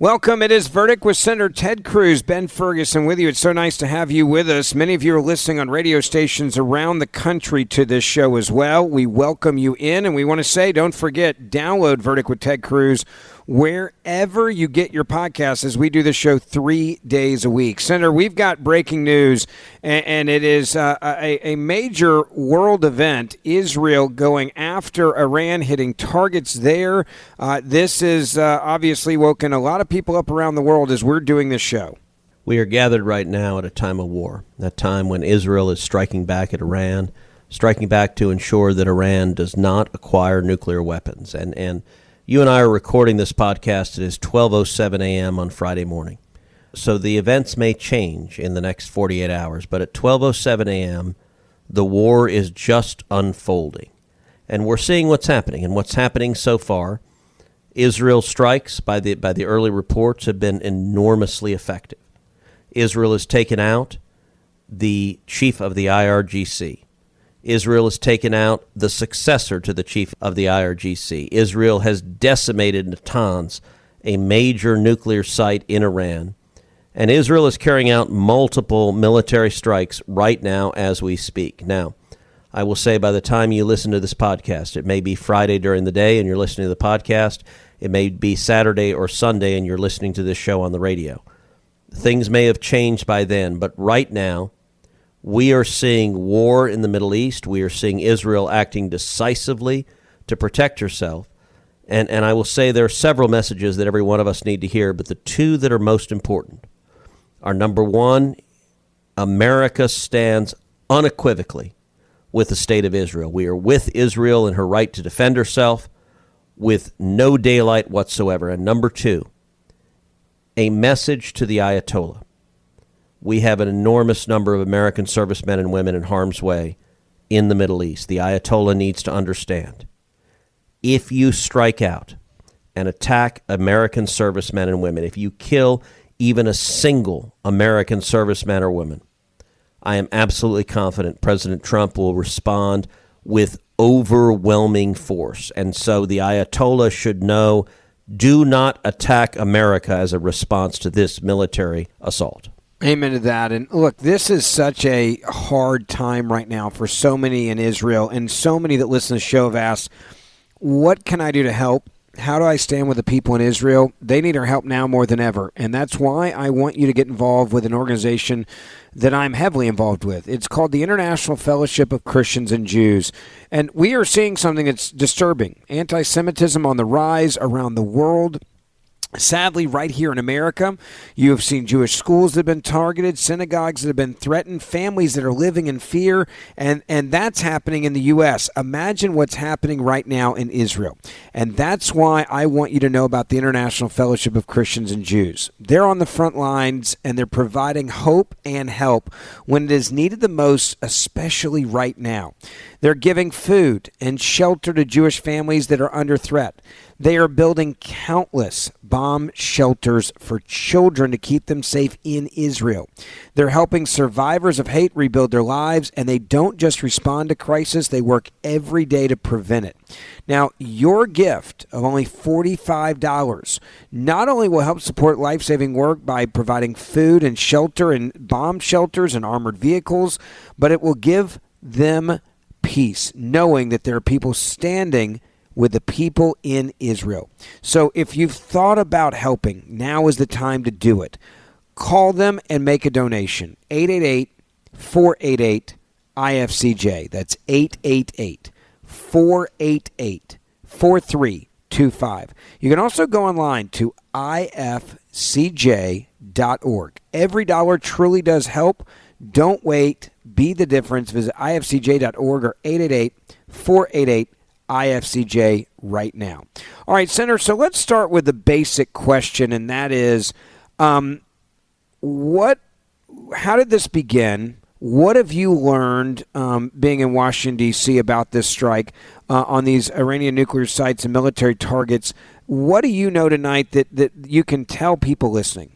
Welcome. It is Verdict with Senator Ted Cruz. Ben Ferguson with you. It's so nice to have you with us. Many of you are listening on radio stations around the country to this show as well. We welcome you in, and we want to say, don't forget, download Verdict with Ted Cruz wherever you get your podcasts, as we do the show 3 days a week. Senator, we've got breaking news, and it is a major world event. Israel going after Iran, hitting targets there. This is obviously woken a lot of people up around the world as we're doing this show. We are gathered right now at a time of war, a time when Israel is striking back at Iran, striking back to ensure that Iran does not acquire nuclear weapons. And you and I are recording this podcast. It is 12:07 a.m. on Friday morning. So the events may change in the next 48 hours, but at 12:07 a.m., the war is just unfolding. And we're seeing what's happening. And what's happening so far, Israel's strikes, by the early reports, have been enormously effective. Israel has taken out the chief of the IRGC. Israel has taken out the successor to the chief of the IRGC. Israel has decimated Natanz, a major nuclear site in Iran. And Israel is carrying out multiple military strikes right now as we speak. Now, I will say by the time you listen to this podcast, it may be Friday during the day and you're listening to the podcast. It may be Saturday or Sunday and you're listening to this show on the radio. Things may have changed by then, but right now, we are seeing war in the Middle East. We are seeing Israel acting decisively to protect herself. And I will say there are several messages that every one of us need to hear, but the two that are most important are, number one, America stands unequivocally with the state of Israel. We are with Israel in her right to defend herself with no daylight whatsoever. And number two, a message to the Ayatollah. We have an enormous number of American servicemen and women in harm's way in the Middle East. The Ayatollah needs to understand, if you strike out and attack American servicemen and women, if you kill even a single American serviceman or woman, I am absolutely confident President Trump will respond with overwhelming force. And so the Ayatollah should know, do not attack America as a response to this military assault. Amen to that. And look, this is such a hard time right now for so many in Israel, and so many that listen to the show have asked, what can I do to help? How do I stand with the people in Israel? They need our help now more than ever. And that's why I want you to get involved with an organization that I'm heavily involved with. It's called the International Fellowship of Christians and Jews. And we are seeing something that's disturbing. Anti-Semitism on the rise around the world. Sadly, right here in America, you have seen Jewish schools that have been targeted, synagogues that have been threatened, families that are living in fear, and that's happening in the U.S. Imagine what's happening right now in Israel. And that's why I want you to know about the International Fellowship of Christians and Jews. They're on the front lines, and they're providing hope and help when it is needed the most, especially right now. They're giving food and shelter to Jewish families that are under threat. They are building countless bomb shelters for children to keep them safe in Israel. They're helping survivors of hate rebuild their lives, and they don't just respond to crisis, they work every day to prevent it. Now, your gift of only $45 not only will help support life-saving work by providing food and shelter and bomb shelters and armored vehicles, but it will give them peace, knowing that there are people standing with the people in Israel. So if you've thought about helping, now is the time to do it. Call them and make a donation. 888-488-IFCJ. That's 888-488-4325. You can also go online to ifcj.org. Every dollar truly does help. Don't wait. Be the difference. Visit ifcj.org or 888-488-IFCJ right now. All right, Senator, so let's start with the basic question, and that is, how did this begin? What have you learned being in Washington, D.C. about this strike on these Iranian nuclear sites and military targets? What do you know tonight that you can tell people listening?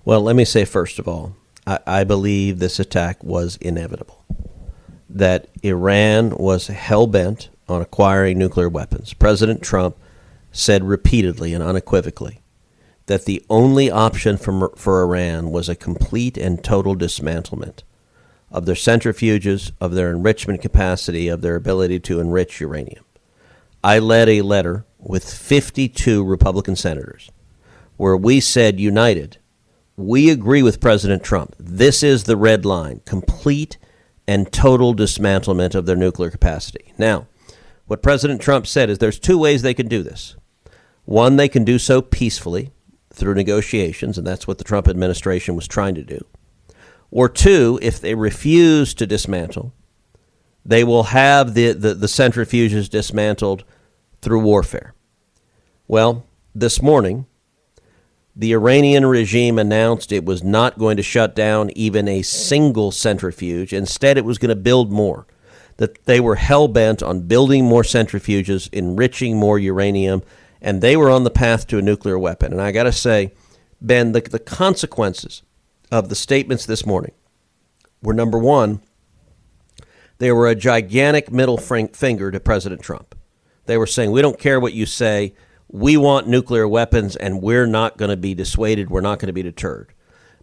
Well, let me say, first of all, I believe this attack was inevitable, that Iran was hell-bent on acquiring nuclear weapons. President Trump said repeatedly and unequivocally that the only option for Iran was a complete and total dismantlement of their centrifuges, of their enrichment capacity, of their ability to enrich uranium. I led a letter with 52 Republican senators where we said, united, we agree with President Trump. This is the red line, complete and total dismantlement of their nuclear capacity. Now, what President Trump said is there's two ways they can do this. One, they can do so peacefully through negotiations, and that's what the Trump administration was trying to do. Or two, if they refuse to dismantle, they will have the centrifuges dismantled through warfare. Well, this morning, the Iranian regime announced it was not going to shut down even a single centrifuge. Instead, it was going to build more, that they were hell-bent on building more centrifuges, enriching more uranium, and they were on the path to a nuclear weapon. And I got to say, Ben, the consequences of the statements this morning were, number one, they were a gigantic middle finger to President Trump. They were saying, we don't care what you say. We want nuclear weapons, and we're not going to be dissuaded. We're not going to be deterred.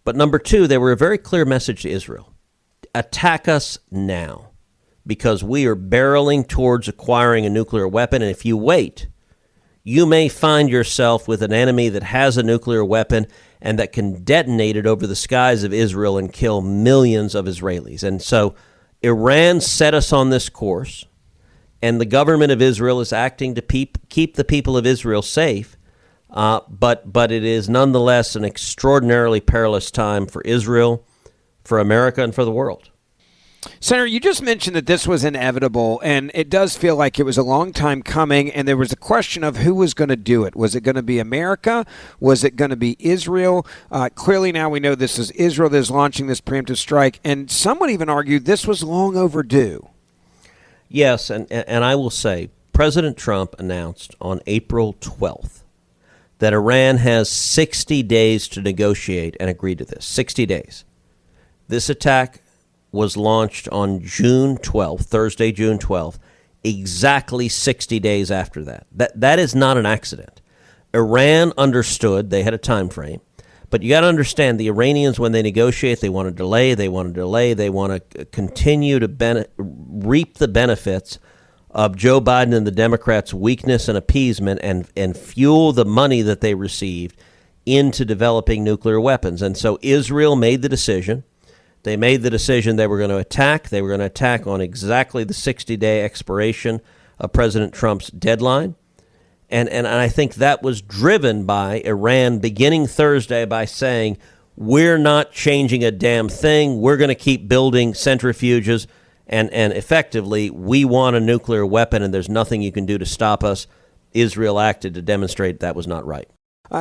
But number two, they were a very clear message to Israel. Attack us now, because we are barreling towards acquiring a nuclear weapon. And if you wait, you may find yourself with an enemy that has a nuclear weapon and that can detonate it over the skies of Israel and kill millions of Israelis. And so Iran set us on this course, and the government of Israel is acting to keep the people of Israel safe. But it is nonetheless an extraordinarily perilous time for Israel, for America, and for the world. Senator, you just mentioned that this was inevitable, and it does feel like it was a long time coming, and there was a question of who was going to do it. Was it going to be America? Was it going to be Israel? Clearly now we know this is Israel that is launching this preemptive strike, and some would even argue this was long overdue. Yes, and I will say, President Trump announced on April 12th that Iran has 60 days to negotiate and agree to this. 60 days. This attack was launched on June 12th, Thursday, June 12th, exactly 60 days after that. That is not an accident. Iran understood, they had a time frame, but you got to understand the Iranians, when they negotiate, they want to delay, they want to continue to reap the benefits of Joe Biden and the Democrats' weakness and appeasement and fuel the money that they received into developing nuclear weapons. And so Israel made the decision. They made the decision they were going to attack. They were going to attack on exactly the 60-day expiration of President Trump's deadline. And I think that was driven by Iran beginning Thursday by saying, we're not changing a damn thing. We're going to keep building centrifuges. And effectively, we want a nuclear weapon, and there's nothing you can do to stop us. Israel acted to demonstrate that was not right.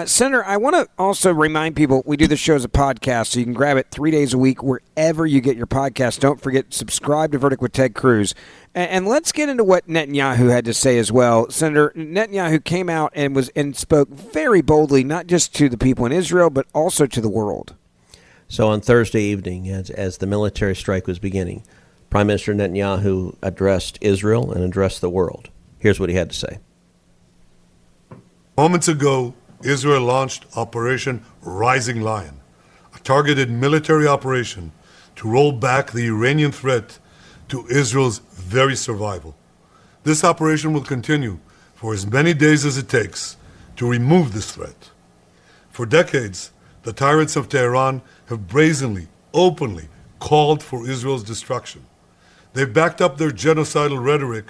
Senator, I want to also remind people we do the show as a podcast, so you can grab it 3 days a week wherever you get your podcast. Don't forget, subscribe to Verdict with Ted Cruz. And let's get into what Netanyahu had to say as well. Senator Netanyahu came out and spoke very boldly, not just to the people in Israel, but also to the world. So on Thursday evening, as the military strike was beginning, Prime Minister Netanyahu addressed Israel and addressed the world. Here's what he had to say. Moments ago, Israel launched Operation Rising Lion, a targeted military operation to roll back the Iranian threat to Israel's very survival. This operation will continue for as many days as it takes to remove this threat. For decades, the tyrants of Tehran have brazenly, openly called for Israel's destruction. They've backed up their genocidal rhetoric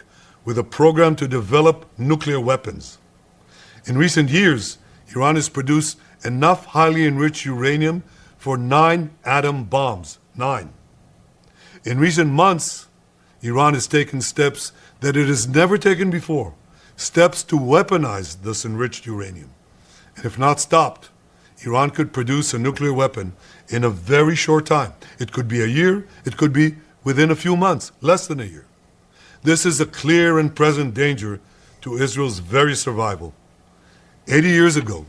with a program to develop nuclear weapons. In recent years, Iran has produced enough highly enriched uranium for 9 atom bombs. 9. In recent months, Iran has taken steps that it has never taken before, steps to weaponize this enriched uranium. And if not stopped, Iran could produce a nuclear weapon in a very short time. It could be a year, it could be within a few months, less than a year. This is a clear and present danger to Israel's very survival. 80 years ago,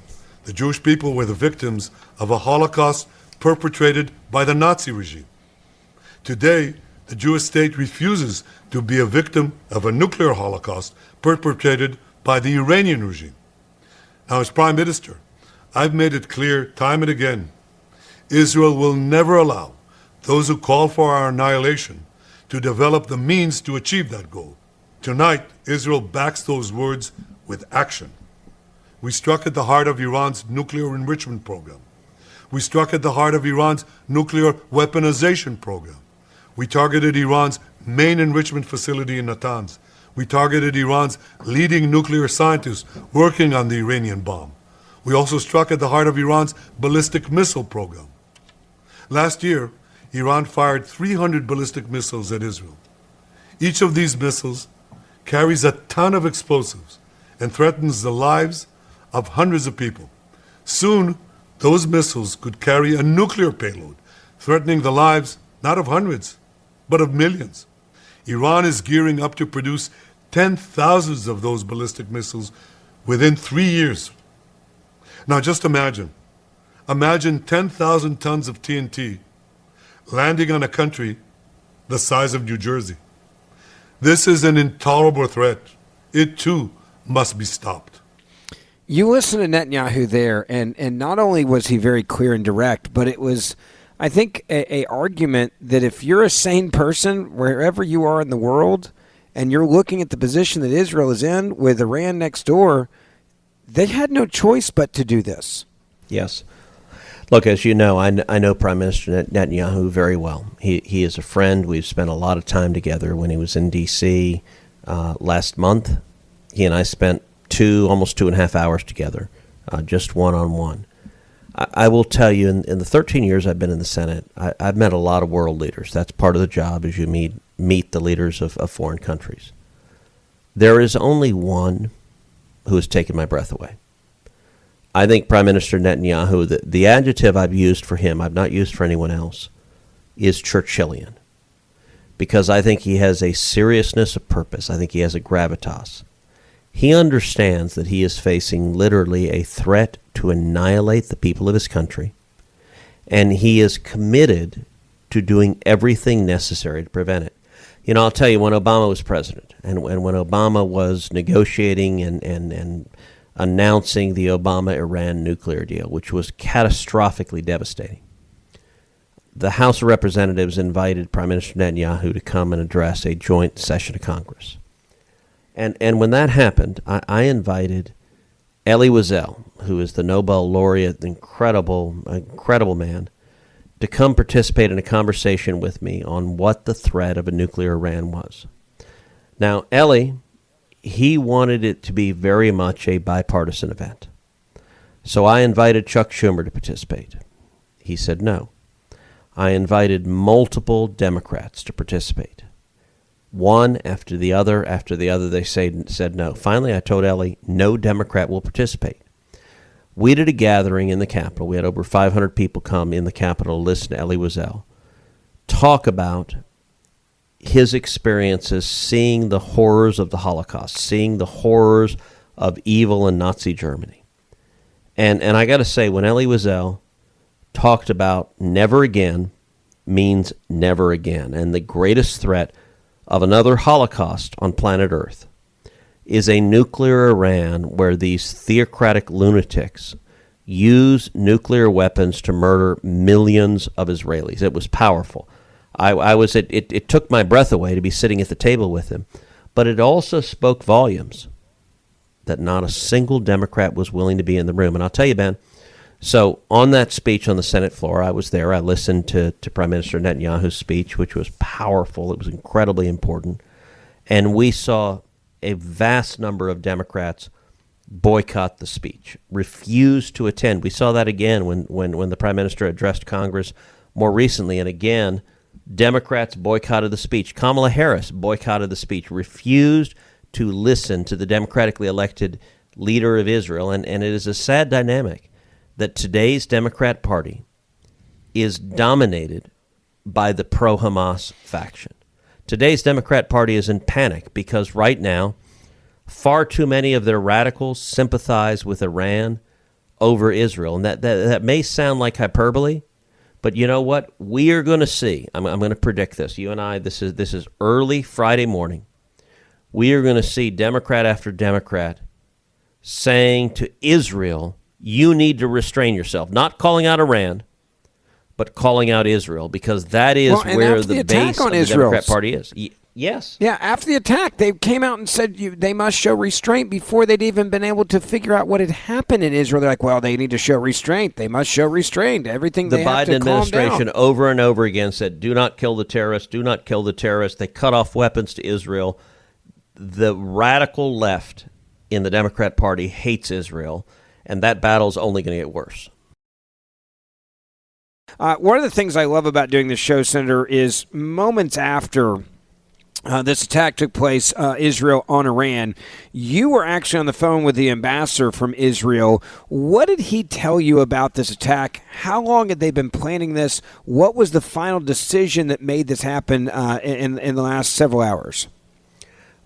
the Jewish people were the victims of a holocaust perpetrated by the Nazi regime. Today, the Jewish state refuses to be a victim of a nuclear holocaust perpetrated by the Iranian regime. Now, as Prime Minister, I've made it clear time and again, Israel will never allow those who call for our annihilation to develop the means to achieve that goal. Tonight, Israel backs those words with action. We struck at the heart of Iran's nuclear enrichment program. We struck at the heart of Iran's nuclear weaponization program. We targeted Iran's main enrichment facility in Natanz. We targeted Iran's leading nuclear scientists working on the Iranian bomb. We also struck at the heart of Iran's ballistic missile program. Last year, Iran fired 300 ballistic missiles at Israel. Each of these missiles carries a ton of explosives and threatens the lives of hundreds of people. Soon, those missiles could carry a nuclear payload, threatening the lives not of hundreds, but of millions. Iran is gearing up to produce 10,000 of those ballistic missiles within 3 years. Now just imagine 10,000 tons of TNT landing on a country the size of New Jersey. This is an intolerable threat. It too must be stopped. You listen to Netanyahu there, and not only was he very clear and direct, but it was, I think, a argument that if you're a sane person, wherever you are in the world, and you're looking at the position that Israel is in with Iran next door, they had no choice but to do this. Yes. Look, as you know, I know Prime Minister Netanyahu very well. He is a friend. We've spent a lot of time together. When he was in D.C. Last month, he and I spent almost 2.5 hours together, just one-on-one. I will tell you, in the 13 years I've been in the Senate, I've met a lot of world leaders. That's part of the job, is you meet the leaders of foreign countries. There is only one who has taken my breath away. I think Prime Minister Netanyahu, the adjective I've used for him, I've not used for anyone else, is Churchillian. Because I think he has a seriousness of purpose. I think he has a gravitas. He understands that he is facing literally a threat to annihilate the people of his country, and he is committed to doing everything necessary to prevent it. You know, I'll tell you, when Obama was president, and when Obama was negotiating and announcing the Obama-Iran nuclear deal, which was catastrophically devastating, the House of Representatives invited Prime Minister Netanyahu to come and address a joint session of Congress. And when that happened, I invited Elie Wiesel, who is the Nobel laureate, incredible man, to come participate in a conversation with me on what the threat of a nuclear Iran was. Now, Elie, he wanted it to be very much a bipartisan event. So I invited Chuck Schumer to participate. He said no. I invited multiple Democrats to participate. One after the other, they said no. Finally, I told Elie, no Democrat will participate. We did a gathering in the Capitol. We had over 500 people come in the Capitol to listen to Elie Wiesel talk about his experiences seeing the horrors of the Holocaust, seeing the horrors of evil in Nazi Germany. And I got to say, when Elie Wiesel talked about never again means never again, and the greatest threat of another Holocaust on planet Earth is a nuclear Iran where these theocratic lunatics use nuclear weapons to murder millions of Israelis. It was powerful. It took my breath away to be sitting at the table with him, but it also spoke volumes that not a single Democrat was willing to be in the room. And I'll tell you, Ben, so on that speech on the Senate floor, I was there. I listened to Prime Minister Netanyahu's speech, which was powerful. It was incredibly important. And we saw a vast number of Democrats boycott the speech, refuse to attend. We saw that again when the Prime Minister addressed Congress more recently. And again, Democrats boycotted the speech. Kamala Harris boycotted the speech, refused to listen to the democratically elected leader of Israel. And it is a sad dynamic that today's Democrat Party is dominated by the pro-Hamas faction. Today's Democrat Party is in panic because right now, far too many of their radicals sympathize with Iran over Israel. And that may sound like hyperbole, but you know what? We are going to see. I'm going to predict this. You and I, this is early Friday morning. We are going to see Democrat after Democrat saying to Israel, you need to restrain yourself. Not calling out Iran, but calling out Israel, because that is where the base of the Democrat Party is. Yes. Yeah, after the attack, they came out and said they must show restraint before they'd even been able to figure out what had happened in Israel. They're like, well, they need to show restraint. They must show restraint. Everything the they have Biden to calm administration down. over and over again said, do not kill the terrorists, do not kill the terrorists. They cut off weapons to Israel. The radical left in the Democrat Party hates Israel, and that battle's only going to get worse. One of the things I love about doing this show, Senator, is moments after this attack took place, Israel on Iran, you were actually on the phone with the ambassador from Israel. What did he tell you about this attack? How long had they been planning this? What was the final decision that made this happen in the last several hours?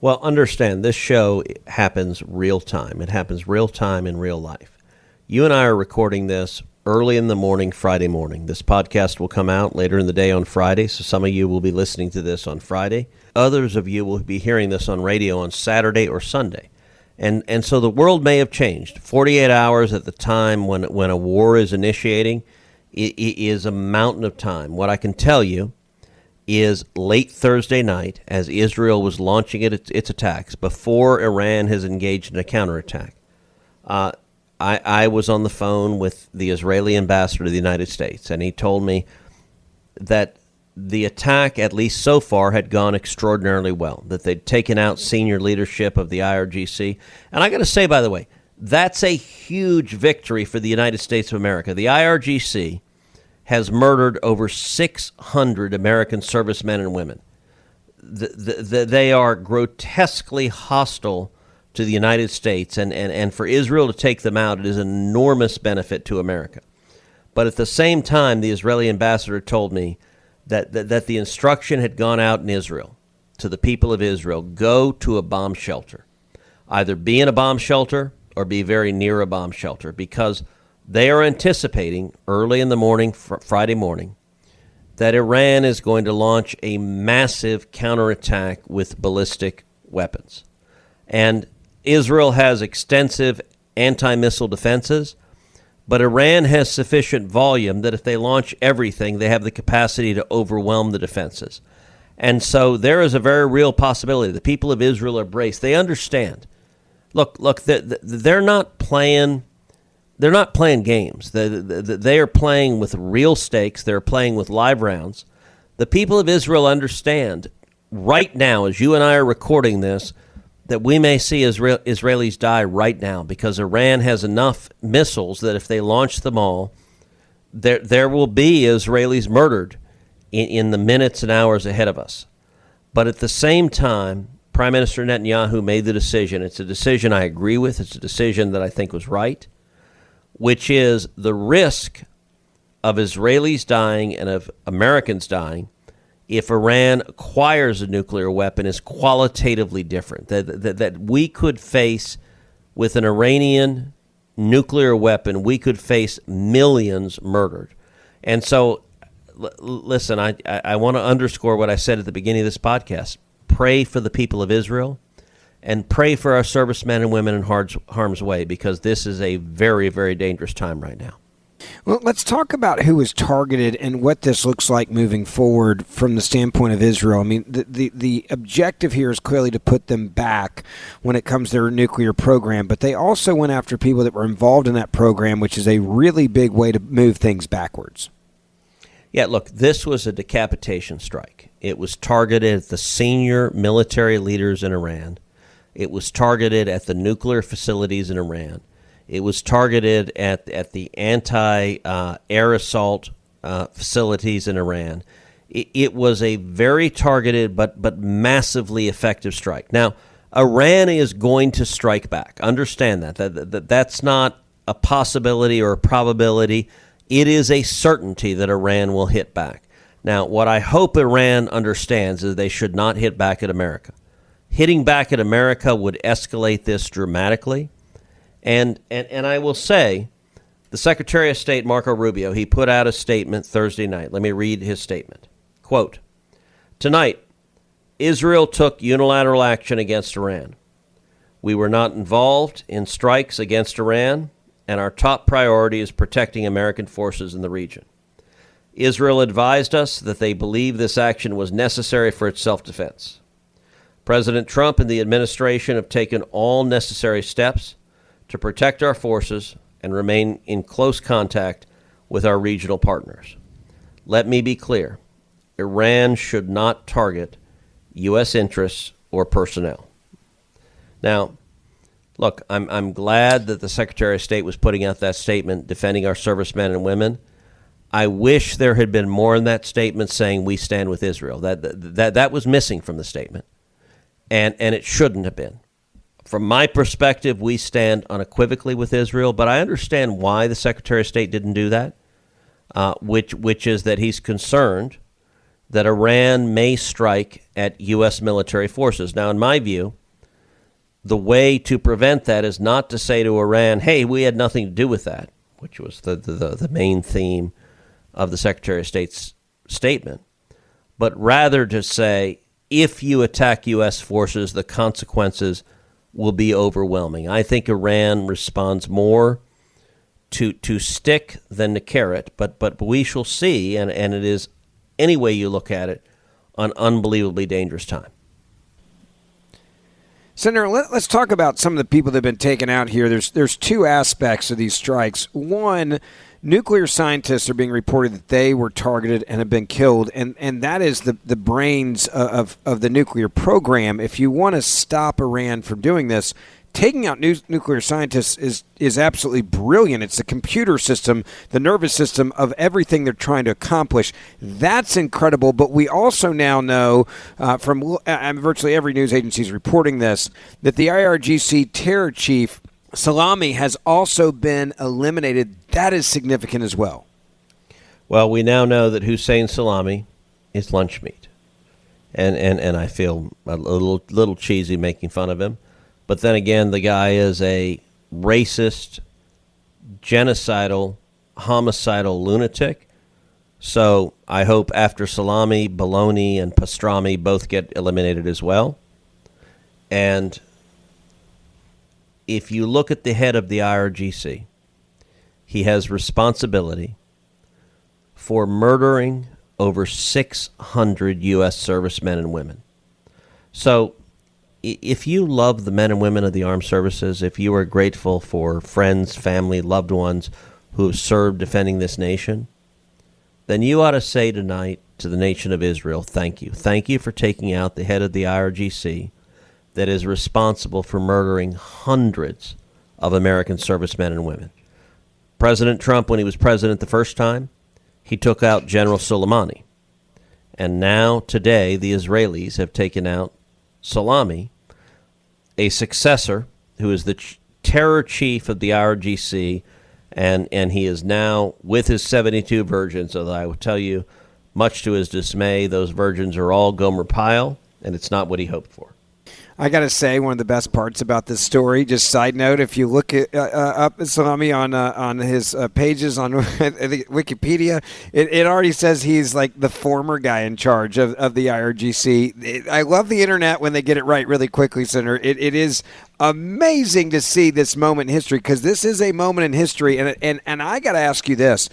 Well, understand, this show happens real time. It happens real time in real life. You and I are recording this early in the morning, Friday morning. This podcast will come out later in the day on Friday, so some of you will be listening to this on Friday. Others of you will be hearing this on radio on Saturday or Sunday. And so the world may have changed. 48 hours at the time when a war is initiating it is a mountain of time. What I can tell you is late Thursday night, as Israel was launching its attacks, before Iran has engaged in a counterattack, I was on the phone with the Israeli ambassador to the United States, and he told me that the attack, at least so far, had gone extraordinarily well, that they'd taken out senior leadership of the IRGC. And I got to say, by the way, that's a huge victory for the United States of America. The IRGC has murdered over 600 American servicemen and women. They are grotesquely hostile to the United States, and for Israel to take them out, it is an enormous benefit to America. But at the same time, the Israeli ambassador told me that the instruction had gone out in Israel to the people of Israel, go to a bomb shelter. Either be in a bomb shelter or be very near a bomb shelter, because they are anticipating early in the morning, Friday morning, that Iran is going to launch a massive counterattack with ballistic weapons. And Israel has extensive anti-missile defenses, but Iran has sufficient volume that if they launch everything, they have the capacity to overwhelm the defenses. And so there is a very real possibility. The people of Israel are braced. They understand. Look, they're not playing games. They are playing with real stakes. They're playing with live rounds. The people of Israel understand right now, as you and I are recording this, that we may see Israelis die right now, because Iran has enough missiles that if they launch them all, there will be Israelis murdered in the minutes and hours ahead of us. But at the same time, Prime Minister Netanyahu made the decision. It's a decision I agree with. It's a decision that I think was right, which is the risk of Israelis dying and of Americans dying if Iran acquires a nuclear weapon is qualitatively different. That we could face, with an Iranian nuclear weapon, we could face millions murdered. And so, listen, I want to underscore what I said at the beginning of this podcast. Pray for the people of Israel, and pray for our servicemen and women in harm's way, because this is a very, very dangerous time right now. Well, let's talk about who is targeted and what this looks like moving forward from the standpoint of Israel. I mean, the objective here is clearly to put them back when it comes to their nuclear program, but they also went after people that were involved in that program, which is a really big way to move things backwards. Yeah, look, this was a decapitation strike. It was targeted at the senior military leaders in Iran. It was targeted at the nuclear facilities in Iran. It was targeted at the anti-air assault facilities in Iran. It was a very targeted but massively effective strike. Now, Iran is going to strike back. Understand that's not a possibility or a probability. It is a certainty that Iran will hit back. Now, what I hope Iran understands is they should not hit back at America. Hitting back at America would escalate this dramatically. And I will say, the Secretary of State, Marco Rubio, he put out a statement Thursday night. Let me read his statement. Quote, "Tonight, Israel took unilateral action against Iran. We were not involved in strikes against Iran, and our top priority is protecting American forces in the region. Israel advised us that they believe this action was necessary for its self-defense. President Trump and the administration have taken all necessary steps to protect our forces and remain in close contact with our regional partners. Let me be clear. Iran should not target U.S. interests or personnel. Now, look, I'm glad that the Secretary of State was putting out that statement defending our servicemen and women. I wish there had been more in that statement saying we stand with Israel. That was missing from the statement, and it shouldn't have been. From my perspective, we stand unequivocally with Israel, but I understand why the Secretary of State didn't do that, which is that he's concerned that Iran may strike at U.S. military forces. Now, in my view, the way to prevent that is not to say to Iran, hey, we had nothing to do with that, which was the main theme of the Secretary of State's statement, but rather to say, if you attack U.S. forces, the consequences will be overwhelming. I think Iran responds more to stick than to carrot, but we shall see, and it is, any way you look at it, an unbelievably dangerous time. Senator, let's talk about some of the people that have been taken out here. There's two aspects of these strikes. One, nuclear scientists are being reported that they were targeted and have been killed, and that is the brains of the nuclear program. If you want to stop Iran from doing this, taking out nuclear scientists is absolutely brilliant. It's the computer system, the nervous system of everything they're trying to accomplish. That's incredible. But we also now know from virtually every news agency is reporting this, that the IRGC terror chief, Salami, has also been eliminated. That is significant as well. Well, we now know that Hussein Salami is lunch meat. And I feel a little cheesy making fun of him. But then again, the guy is a racist, genocidal, homicidal lunatic. So I hope after Salami, Bologna, and Pastrami both get eliminated as well. And if you look at the head of the IRGC, he has responsibility for murdering over 600 U.S. servicemen and women. So if you love the men and women of the armed services, if you are grateful for friends, family, loved ones who have served defending this nation, then you ought to say tonight to the nation of Israel, thank you. Thank you for taking out the head of the IRGC that is responsible for murdering hundreds of American servicemen and women. President Trump, when he was president the first time, he took out General Soleimani. And now, today, the Israelis have taken out Salami, a successor who is the terror chief of the IRGC, and he is now with his 72 virgins, although I will tell you, much to his dismay, those virgins are all Gomer Pyle, and it's not what he hoped for. I got to say, one of the best parts about this story, just side note, if you look at up Salami on his pages on Wikipedia, it already says he's like the former guy in charge of the IRGC. I love the internet when they get it right really quickly, Senator. It is amazing to see this moment in history, because this is a moment in history, and I got to ask you this.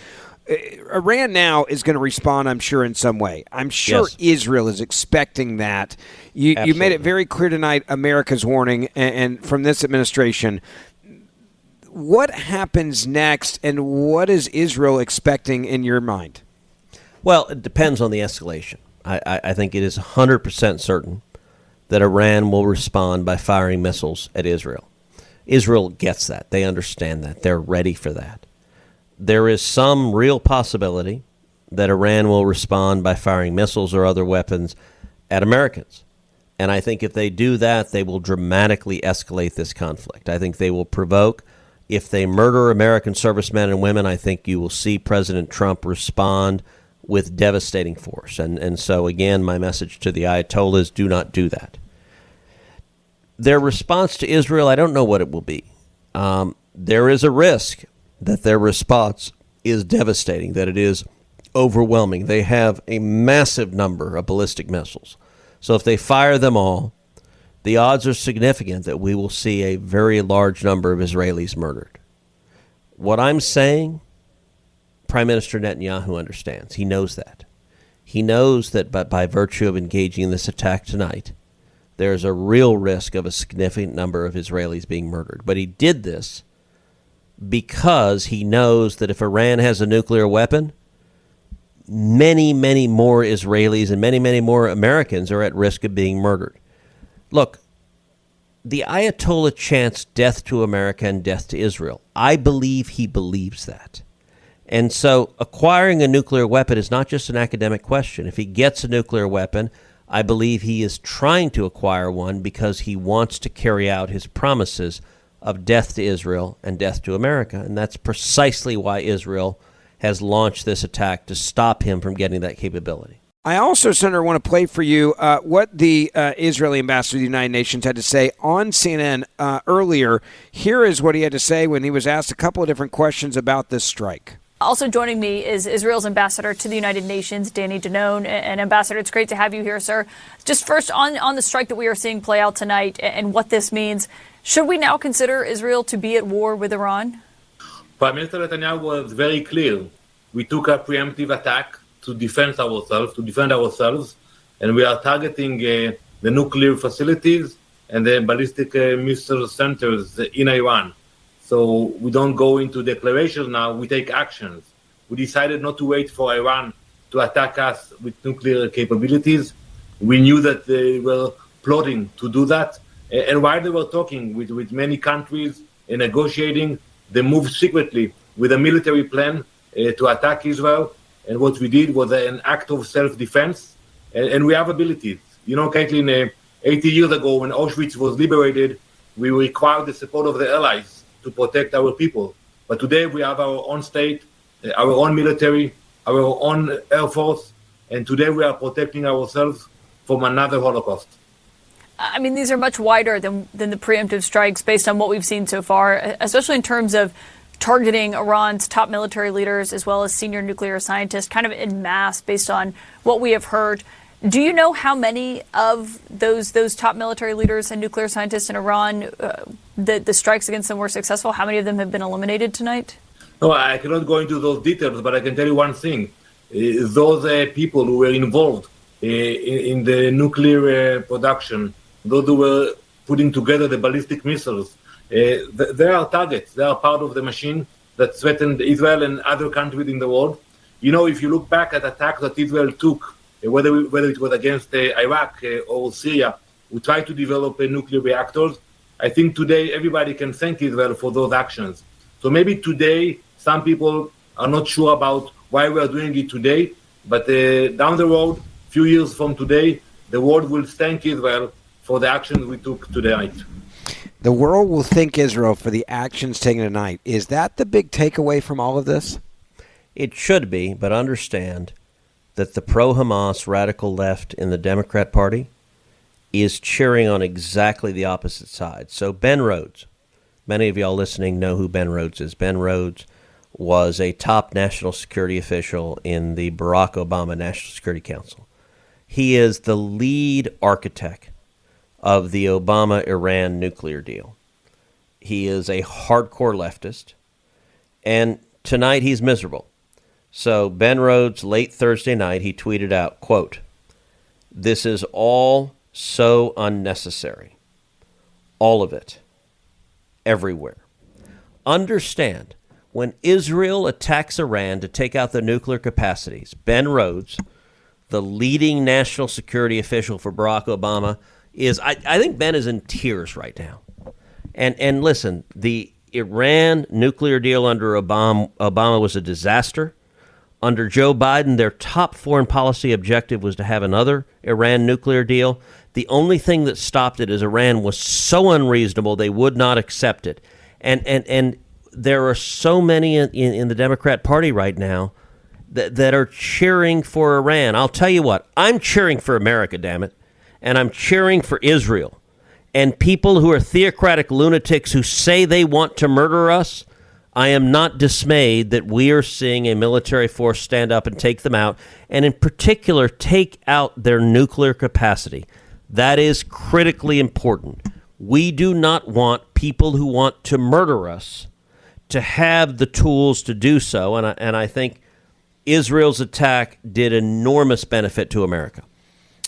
Iran now is going to respond, I'm sure, in some way. I'm sure Yes. Israel is expecting that. You made it very clear tonight, America's warning, and from this administration. What happens next, and what is Israel expecting in your mind? Well, it depends on the escalation. I think it is 100% certain that Iran will respond by firing missiles at Israel. Israel gets that. They understand that. They're ready for that. There is some real possibility that Iran will respond by firing missiles or other weapons at Americans. And I think if they do that, they will dramatically escalate this conflict. I think they will provoke. If they murder American servicemen and women, I think you will see President Trump respond with devastating force. And so, again, my message to the Ayatollahs, do not do that. Their response to Israel, I don't know what it will be. There is a risk that their response is devastating, that it is overwhelming. They have a massive number of ballistic missiles. So if they fire them all, the odds are significant that we will see a very large number of Israelis murdered. What I'm saying, Prime Minister Netanyahu understands. He knows that. He knows that by virtue of engaging in this attack tonight, there's a real risk of a significant number of Israelis being murdered. But he did this because he knows that if Iran has a nuclear weapon, many, many more Israelis and many, many more Americans are at risk of being murdered. Look, the Ayatollah chants death to America and death to Israel. I believe he believes that. And so acquiring a nuclear weapon is not just an academic question. If he gets a nuclear weapon, I believe he is trying to acquire one because he wants to carry out his promises of death to Israel and death to America. And that's precisely why Israel has launched this attack, to stop him from getting that capability. I also, Senator, want to play for you what the Israeli ambassador to the United Nations had to say on CNN earlier. Here is what he had to say when he was asked a couple of different questions about this strike. Also joining me is Israel's ambassador to the United Nations, Danny Danon. And Ambassador, it's great to have you here, sir. Just first on the strike that we are seeing play out tonight and what this means, should we now consider Israel to be at war with Iran? Prime Minister Netanyahu was very clear. We took a preemptive attack to defend ourselves, and we are targeting the nuclear facilities and the ballistic missile centers in Iran. So we don't go into declarations now, we take actions. We decided not to wait for Iran to attack us with nuclear capabilities. We knew that they were plotting to do that. And while they were talking with many countries and negotiating, they moved secretly with a military plan to attack Israel. And what we did was an act of self-defense. And we have abilities. You know, Caitlin, 80 years ago when Auschwitz was liberated, we required the support of the Allies to protect our people. But today we have our own state, our own military, our own air force, and today we are protecting ourselves from another Holocaust. I mean, these are much wider than the preemptive strikes based on what we've seen so far, especially in terms of targeting Iran's top military leaders as well as senior nuclear scientists kind of en masse based on what we have heard. Do you know how many of those top military leaders and nuclear scientists in Iran, the strikes against them were successful? How many of them have been eliminated tonight? No, I cannot go into those details, but I can tell you one thing. Those people who were involved in the nuclear production, those who were putting together the ballistic missiles, they are targets. They are part of the machine that threatened Israel and other countries in the world. You know, if you look back at attacks that Israel took, whether it was against Iraq or Syria, who tried to develop nuclear reactors, I think today everybody can thank Israel for those actions. So maybe today some people are not sure about why we are doing it today, but down the road, few years from today, the world will thank Israel for the actions we took tonight. The world will thank Israel for the actions taken tonight. Is that the big takeaway from all of this? It should be, but understand that the pro-Hamas radical left in the Democrat Party is cheering on exactly the opposite side. So Ben Rhodes, many of y'all listening know who Ben Rhodes is. Ben Rhodes was a top national security official in the Barack Obama National Security Council. He is the lead architect of the Obama-Iran nuclear deal. He is a hardcore leftist, and tonight he's miserable. So Ben Rhodes, late Thursday night, he tweeted out, quote, "This is all so unnecessary. All of it. Everywhere. Understand, when Israel attacks Iran to take out their nuclear capacities, Ben Rhodes, the leading national security official for Barack Obama, I think Ben is in tears right now. And listen, the Iran nuclear deal under Obama was a disaster. Under Joe Biden, their top foreign policy objective was to have another Iran nuclear deal. The only thing that stopped it is Iran was so unreasonable they would not accept it. And there are so many in the Democrat Party right now that are cheering for Iran. I'll tell you what, I'm cheering for America, damn it. And I'm cheering for Israel. And people who are theocratic lunatics who say they want to murder us, I am not dismayed that we are seeing a military force stand up and take them out, and in particular, take out their nuclear capacity. That is critically important. We do not want people who want to murder us to have the tools to do so, and I think Israel's attack did enormous benefit to America.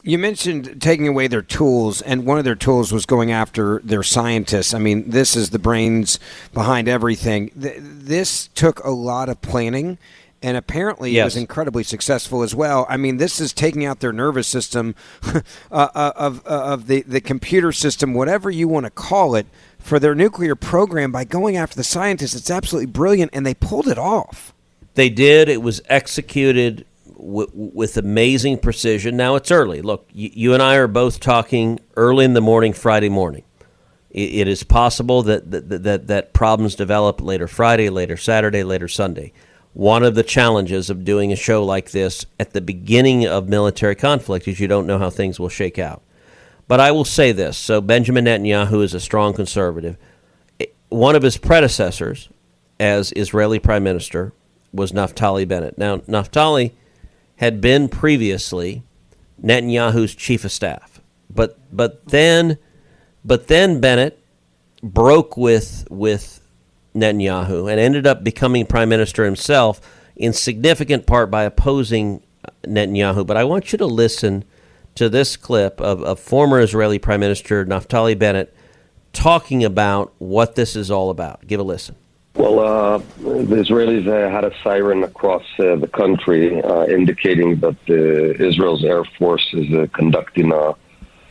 You mentioned taking away their tools, and one of their tools was going after their scientists. I mean, this is the brains behind everything. This took a lot of planning, and apparently it was incredibly successful as well. I mean, this is taking out their nervous system of the computer system, whatever you want to call it, for their nuclear program by going after the scientists. It's absolutely brilliant, and they pulled it off. They did. It was executed with amazing precision. Now, it's early. Look, you and I are both talking early in the morning, Friday morning. It is possible that problems develop later Friday, later Saturday, later Sunday. One of the challenges of doing a show like this at the beginning of military conflict is you don't know how things will shake out. But I will say this. So Benjamin Netanyahu is a strong conservative. One of his predecessors as Israeli prime minister was Naftali Bennett. Now, Naftali had been previously Netanyahu's chief of staff, but then Bennett broke with Netanyahu and ended up becoming prime minister himself, in significant part by opposing Netanyahu. But I want you to listen to this clip of former Israeli prime minister Naftali Bennett talking about what this is all about. Give a listen. Well, the Israelis had a siren across the country indicating that Israel's Air Force is conducting a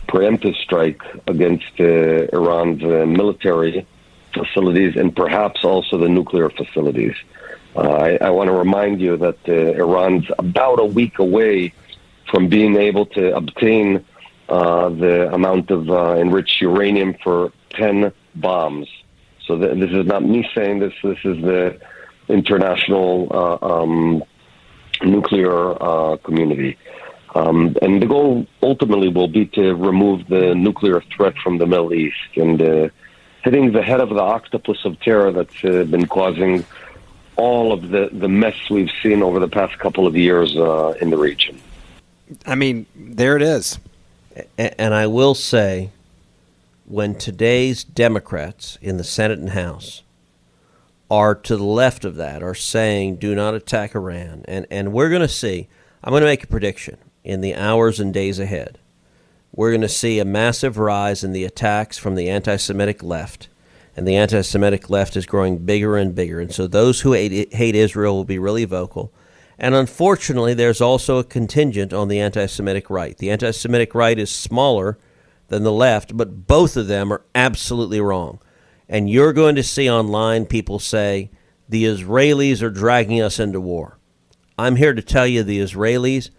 preemptive strike against Iran's military facilities and perhaps also the nuclear facilities. I want to remind you that Iran's about a week away from being able to obtain the amount of enriched uranium for 10 bombs. So this is not me saying this. This is the international nuclear community. And the goal ultimately will be to remove the nuclear threat from the Middle East and hitting the head of the octopus of terror that's been causing all of the mess we've seen over the past couple of years in the region. I mean, there it is. And I will say, when today's Democrats in the Senate and House are to the left of that, are saying, do not attack Iran, and we're going to see, I'm going to make a prediction in the hours and days ahead. We're going to see a massive rise in the attacks from the anti-Semitic left, and the anti-Semitic left is growing bigger and bigger. And so those who hate Israel will be really vocal. And unfortunately, there's also a contingent on the anti-Semitic right. The anti-Semitic right is smaller than the left, but both of them are absolutely wrong. And you're going to see online people say, the Israelis are dragging us into war. I'm here to tell you the Israelis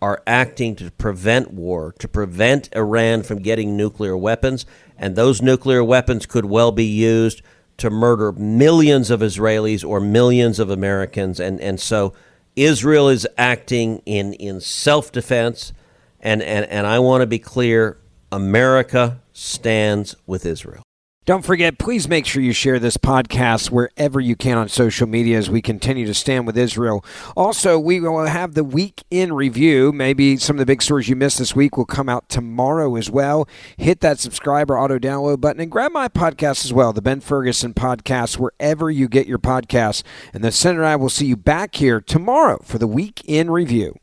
are acting to prevent war, to prevent Iran from getting nuclear weapons, and those nuclear weapons could well be used to murder millions of Israelis or millions of Americans. And so Israel is acting in self-defense, and I want to be clear, America stands with Israel. Don't forget, please make sure you share this podcast wherever you can on social media as we continue to stand with Israel. Also, we will have the week in review. Maybe some of the big stories you missed this week will come out tomorrow as well. Hit that subscribe or auto-download button and grab my podcast as well, the Ben Ferguson Podcast, wherever you get your podcasts. And the Senator and I will see you back here tomorrow for the week in review.